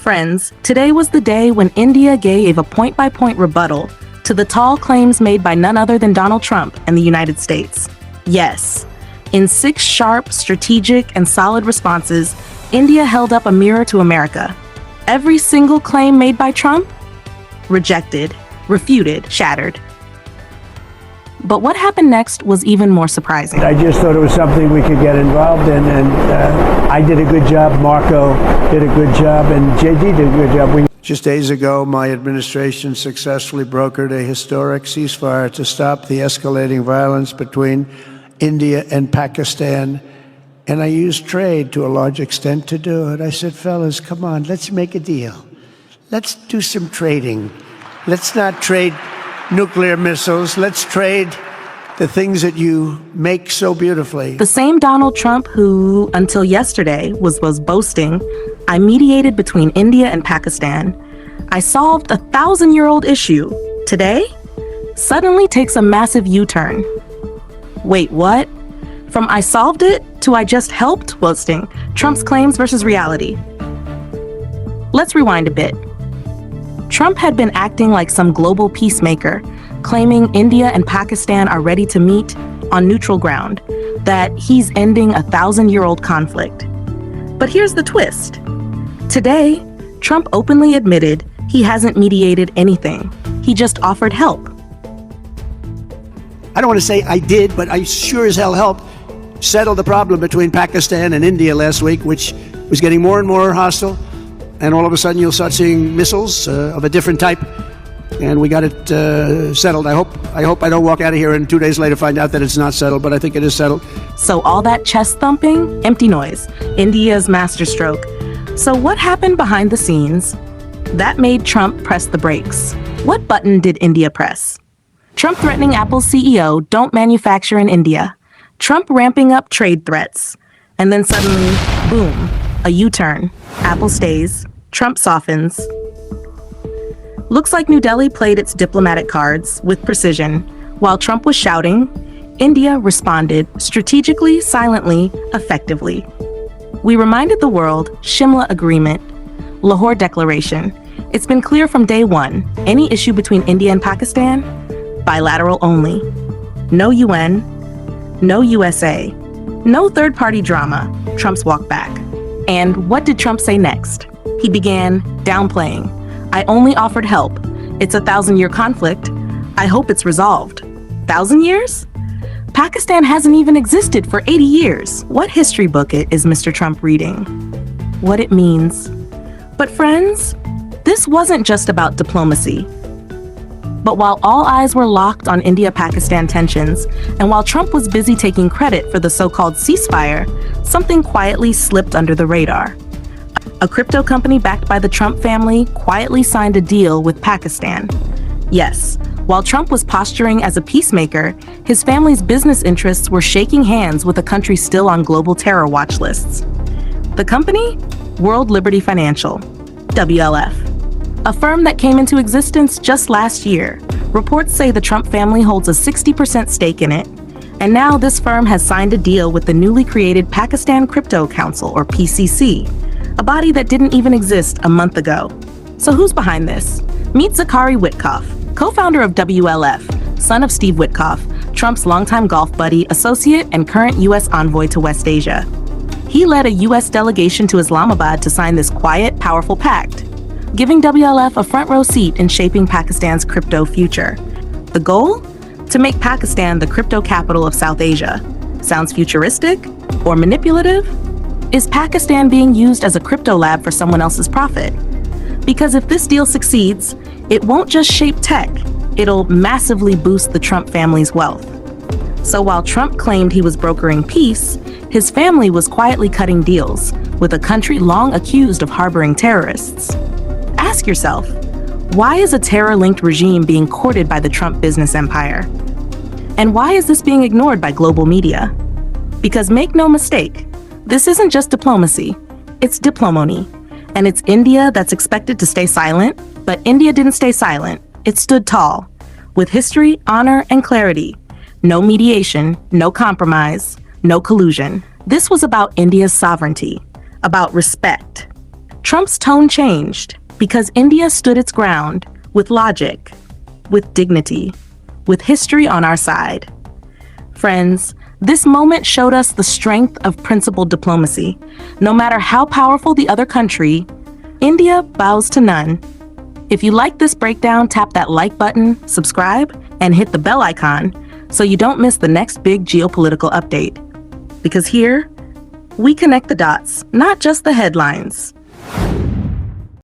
Friends, today was the day when India gave a point-by-point rebuttal to the tall claims made by none other than Donald Trump and the United States. Yes, in 6 sharp, strategic, and solid responses, India held up a mirror to America. Every single claim made by Trump? Rejected, refuted, shattered. But what happened next was even more surprising. I just thought it was something we could get involved in, and I did a good job, Marco did a good job, and JD did a good job. Just days ago, my administration successfully brokered a historic ceasefire to stop the escalating violence between India and Pakistan, and I used trade to a large extent to do it. I said, fellas, come on, let's make a deal. Let's do some trading. Let's not trade nuclear missiles. Let's trade the things that you make so beautifully. The same Donald Trump who, until yesterday, was boasting, I mediated between India and Pakistan. I solved a 1,000-year-old issue. Today, suddenly takes a massive U-turn. Wait, what? From I solved it to I just helped boasting, Trump's claims versus reality. Let's rewind a bit. Trump had been acting like some global peacemaker, claiming India and Pakistan are ready to meet on neutral ground, that he's ending a 1,000-year-old conflict. But here's the twist. Today, Trump openly admitted he hasn't mediated anything. He just offered help. I don't want to say I did, but I sure as hell helped settle the problem between Pakistan and India last week, which was getting more and more hostile. And all of a sudden, you'll start seeing missiles of a different type, and we got it settled. I hope I don't walk out of here and 2 days later find out that it's not settled, but I think it is settled. So all that chest thumping, empty noise, India's masterstroke. So what happened behind the scenes? That made Trump press the brakes. What button did India press? Trump threatening Apple's CEO, don't manufacture in India. Trump ramping up trade threats. And then suddenly, boom, a U-turn. Apple stays, Trump softens. Looks like New Delhi played its diplomatic cards with precision. While Trump was shouting, India responded strategically, silently, effectively. We reminded the world, Shimla Agreement, Lahore Declaration. It's been clear from day one, any issue between India and Pakistan, bilateral only. No UN, no USA, no third-party drama, Trump's walk back. And what did Trump say next? He began downplaying. I only offered help. It's a 1,000-year conflict. I hope it's resolved. 1,000 years? Pakistan hasn't even existed for 80 years. What history book is Mr. Trump reading? What it means. But friends, this wasn't just about diplomacy. But while all eyes were locked on India-Pakistan tensions, and while Trump was busy taking credit for the so-called ceasefire, something quietly slipped under the radar. A crypto company backed by the Trump family quietly signed a deal with Pakistan. Yes, while Trump was posturing as a peacemaker, his family's business interests were shaking hands with a country still on global terror watch lists. The company? World Liberty Financial, WLF. A firm that came into existence just last year. Reports say the Trump family holds a 60% stake in it. And now this firm has signed a deal with the newly created Pakistan Crypto Council, or PCC, a body that didn't even exist a month ago. So who's behind this? Meet Zachary Witkoff, co-founder of WLF, son of Steve Witkoff, Trump's longtime golf buddy, associate, and current U.S. envoy to West Asia. He led a U.S. delegation to Islamabad to sign this quiet, powerful pact, giving WLF a front row seat in shaping Pakistan's crypto future. The goal? To make Pakistan the crypto capital of South Asia. Sounds futuristic? Or manipulative? Is Pakistan being used as a crypto lab for someone else's profit? Because if this deal succeeds, it won't just shape tech, it'll massively boost the Trump family's wealth. So while Trump claimed he was brokering peace, his family was quietly cutting deals with a country long accused of harboring terrorists. Ask yourself, why is a terror-linked regime being courted by the Trump business empire? And why is this being ignored by global media? Because make no mistake, this isn't just diplomacy, it's diplomony. And it's India that's expected to stay silent, but India didn't stay silent. It stood tall, with history, honor, and clarity. No mediation, no compromise, no collusion. This was about India's sovereignty, about respect. Trump's tone changed because India stood its ground with logic, with dignity, with history on our side. Friends, this moment showed us the strength of principled diplomacy. No matter how powerful the other country, India bows to none. If you like this breakdown, tap that like button, subscribe, and hit the bell icon so you don't miss the next big geopolitical update. Because here, we connect the dots, not just the headlines.